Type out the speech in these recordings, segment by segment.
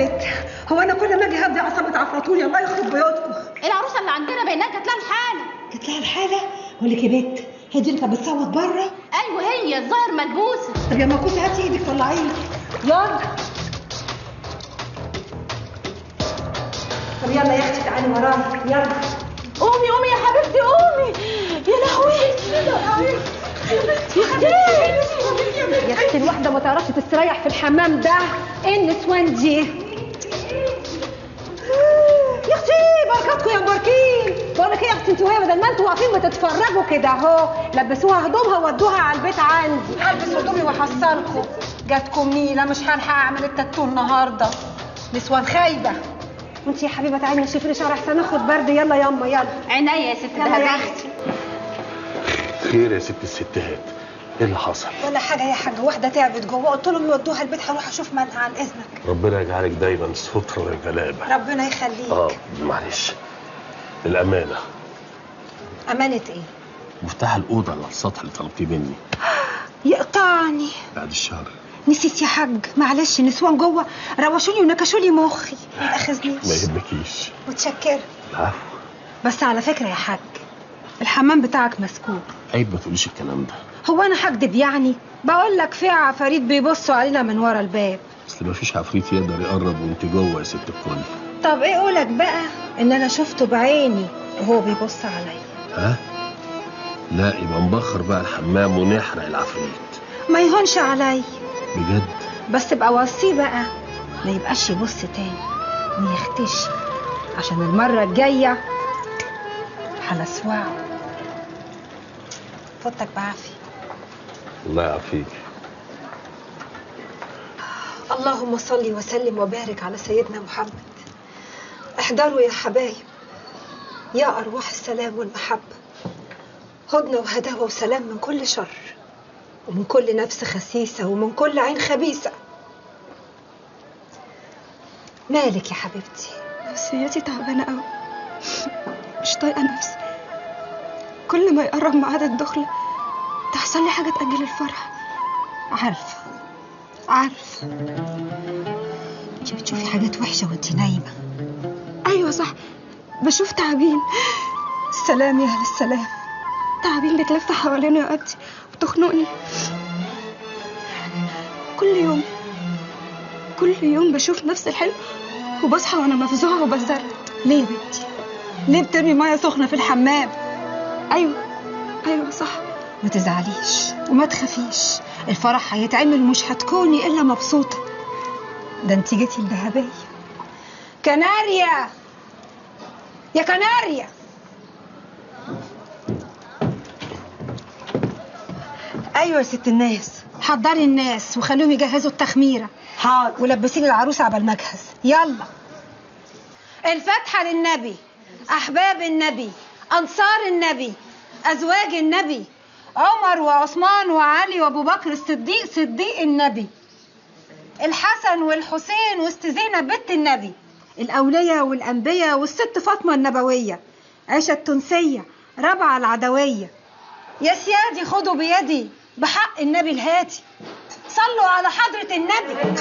بت، هو انا كل ما اجي هدي عصابه عفرطوني الله يخرب بيوتكم. العروسه اللي عندنا بينها جات لها الحاله. جات لها الحاله؟ اقول لك يا بت، هي دي اللي كانت بتصوت بره؟ ايوه هي الظاهر ملبوسه. طب يا مكوسه هاتي ايدك طلعيني. يلا. طب يلا يا اختي تعالي ورايا يلا. قومي قومي يا حبيبتي قومي. يا لهوي يا اختي. يا اختي الواحده ما تعرفش تستريح في الحمام ده. ايه النسوان دي؟ يا اختي بركاتكم يا مباركين. بقول لك ايه يا اختي، انتوا وهي بدل ما انتوا واقفين بتتفرجوا كده اهو، لبسوها هدومها ودوها على البيت عندي. البس هدومي واحصلكم. جاتكم نيله مش هلحق اعمل التاتو النهارده. نسوان خايبه. وانت يا حبيبه تعالي نشوف لي شعر احسن اخد برد. يلا ياما يلا. عينيا يا ست يلا يا اختي. خير يا ست الستات، ايه اللي حصل؟ ولا حاجه يا حاجه، واحده تعبت جوه قلت لهم يودوها البيت، هروح اشوف مالها عن اذنك. ربنا يجعلك دايما ستر وغلابه. ربنا يخليك. معلش، الامانه. امانه ايه؟ مفتاح الاوضه اللي على السطح اللي طلبتيه مني. يقطعني بعد الشهر. نسيت يا حاج، معلش نسوان جوه روشوني ونكشولي مخي. ما تاخذنيش. ما يهمكيش. متشكره. العفو. بس على فكره يا حاج، الحمام بتاعك مسكوب. عيب ما تقوليش الكلام ده. هو انا هكدب يعني؟ بقول لك في عفاريت بيبصوا علينا من ورا الباب. اصل ما فيش عفريت يقدر يقرب وانت جوه يا ست الكل. طب ايه قولك بقى ان انا شفته بعيني وهو بيبص عليا. ها؟ لا يبقى نبخر بقى الحمام ونحرق العفريت. ما يهونش عليا بجد. بس ابقى وصيه بقى ما يبقاش يبص تاني ويختشي، عشان المره الجايه هلسوعه. فوتك بعافيه. الله يعافيك. اللهم صل وسلم وبارك على سيدنا محمد. احضروا يا حبايب، يا أرواح السلام والمحبة، هدنة وهداوة وسلام من كل شر ومن كل نفس خسيسة ومن كل عين خبيثة. مالك يا حبيبتي؟ نفسيتي تعبانة قوي، مش طايقة نفسي. كل ما يقرب ميعاد الدخلة تحصل لي حاجة تأجل الفرح. عارفة انت بتشوفي حاجات وحشة وانت نايمة. أيوة صح، بشوف تعابين. السلام يا أهل السلام. تعابين بتلف حواليني وقتي وتخنقني. كل يوم بشوف نفس الحلم وبصحى وانا مفزوعة وبزرق. ليه يا بنتي؟ ليه بترمي مية سخنة في الحمام؟ ايوه صح. ما تزعليش وما تخافيش، الفرح هيتعمل ومش هتكوني الا مبسوطة. ده انت جيتي الذهبية. كناريا يا كناريا. ايوه يا ست الناس، حضري الناس وخليهم يجهزوا التخميره. حاضر. ولبسي لي العروسه على المجهز. يلا. الفاتحه للنبي، احباب النبي، انصار النبي، ازواج النبي، عمر وعثمان وعلي وابو بكر الصديق صديق النبي، الحسن والحسين وست زينب بنت النبي، الاولياء والانبياء والست فاطمه النبويه، عائشه التونسيه، ربعه العدويه. يا سيادي خدوا بيدي بحق النبي الهادي، صلوا على حضرة النبي.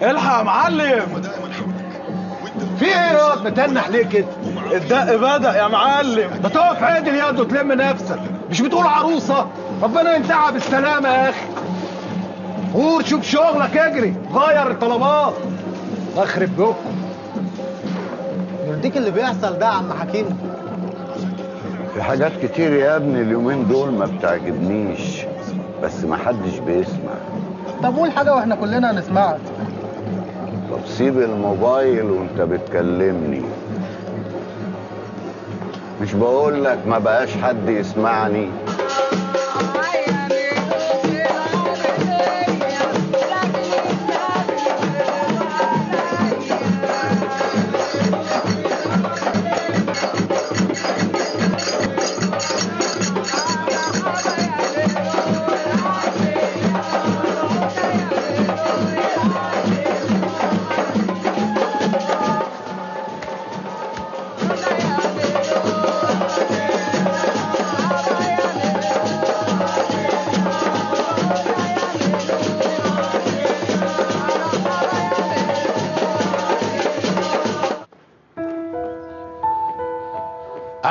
الحق يا معلم. في ايه يا متنح ليه كده؟ الدق بدأ يا معلم. ما تقف عادل يا واد تلم نفسك، مش بتقول عروسه؟ ربنا ينتهى بالسلامه يا اخي. قول شوف شغلك، اجري غير الطلبات. الله يخرب بيوتكم. يرضيك اللي بيحصل ده يا عم حكيم؟ في حاجات كتير يا ابني اليومين دول ما بتعجبنيش، بس ما حدش بيسمع. طب قول حاجه واحنا كلنا هنسمعك. طب سيب الموبايل وانت بتكلمني. مش بقول لك ما بقاش حد يسمعني؟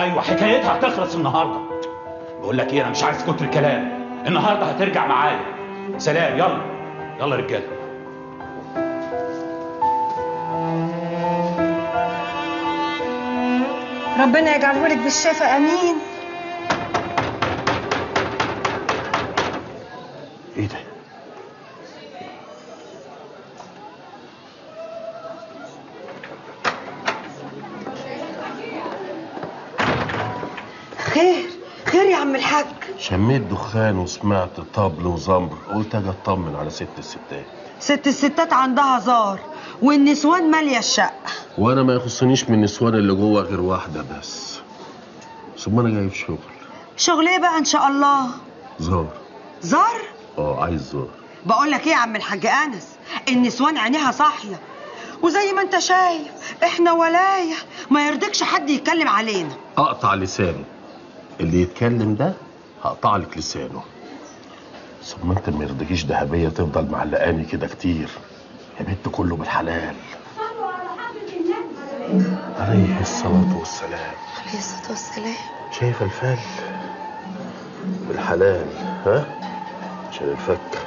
ايوه حكايتها هتخلص النهارده. بقول لك ايه، انا مش عايز كتر كلام، النهارده هترجع معايا. سلام. يلا يلا رجاله. ربنا يجعله لك بالشفاء، امين. ايه ده؟ خير يا عم الحاج. شميت دخان وسمعت طبل وزمر، قلت اجي اطمن على ست الستات. ست الستات عندها زار والنسوان ماليه الشقه. وانا ما يخصنيش من النسوان اللي جوه غير واحده بس. ثم انا جاي في شغل. شغل ايه بقى ان شاء الله؟ زار. زار؟ عايز زار. بقول لك ايه يا عم الحاج انس، النسوان عينيها صاحيه، وزي ما انت شايف احنا ولايه، ما يرضيكش حد يتكلم علينا. اقطع لسانه، اللي يتكلم ده هقطع لك لسانه. ثم انت ما يرضيكيش دهبيه تفضل معلقاني كده كتير يا بنت، كله بالحلال. عليه الصلاه والسلام. عليه الصلاه والسلام. شايفه الفال بالحلال، ها؟ عشان الفك.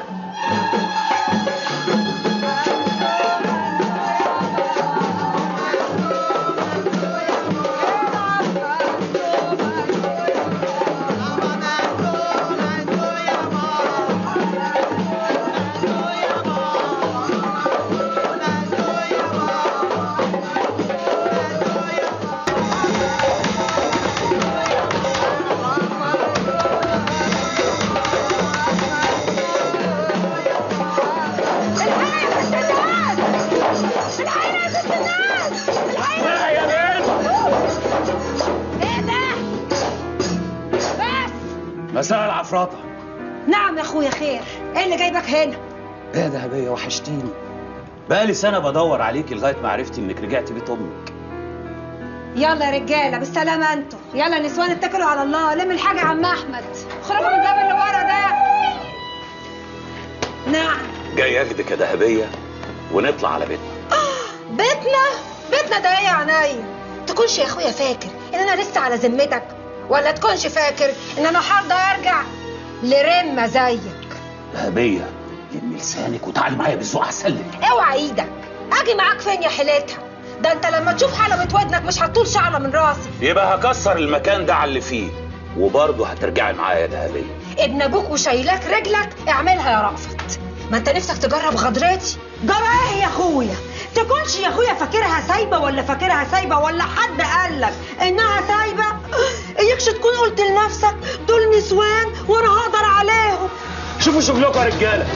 مساء العفراطه. نعم يا اخويا، خير؟ ايه اللي جايبك هنا؟ ايه يا دهبيه، وحشتيني. بقالي سنه بدور عليكي لغايه ما عرفت انك رجعتي بيت امك. يلا يا رجاله بالسلامه انتوا. يلا نسوان اتكلوا على الله. لم الحاجه يا عم احمد، خرجوا من الباب اللي ورا ده. نعم. جاي اخدك يا دهبيه ونطلع على بيتنا. بيتنا ده ايه يا عينيا؟ تكونش يا اخويا فاكر ان انا لسه على ذمتك، ولا تكونش فاكر ان انا هرضى ارجع لرمه زيك؟ دهبيه لمي لسانك وتعالي معايا بالذوق احسن لك. اوعى ايدك، اجي معاك فين يا حيلتها؟ ده انت لما تشوف حلبة ودنك مش هتطول شعره من راسي. يبقى هكسر المكان ده على اللي فيه، وبرضه هترجعي معايا يا دهبيه. ابن ابوك وشايلاك رجلك، اعملها يا رأفت. ما انت نفسك تجرب غدرتي. جرى ايه يا اخويا؟ تكونش يا اخويا فاكرها سايبه ولا حد قالك انها سايبه؟ اياكش تكون قلت لنفسك دول نسوان وانا هقدر عليهم. شوفوا شغلكم يا رجاله.